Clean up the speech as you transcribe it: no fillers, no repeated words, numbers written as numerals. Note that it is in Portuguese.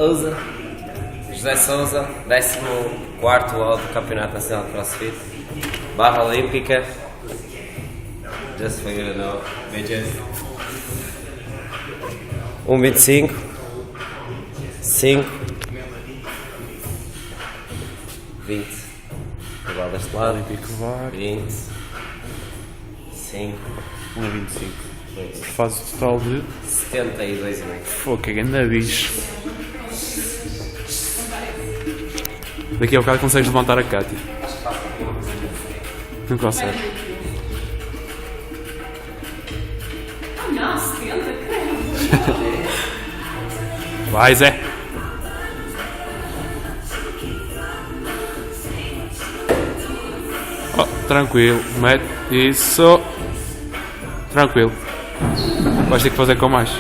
Sousa, José Sousa, 14º ao do Campeonato Nacional de CrossFit, barra olímpica, just for you to know, bitches. 1,25, 5, 20, igual deste lado, Olímpico VAR. 20, 5, 1,25. Faz o total de. 72,5. Pô, que grande bicho. Daqui a bocado consegues levantar a Cátia. Não consegue. Não, 70, credo. Vai, Zé. Oh, tranquilo. Mete isso. Tranquilo. Vais ter que fazer com mais.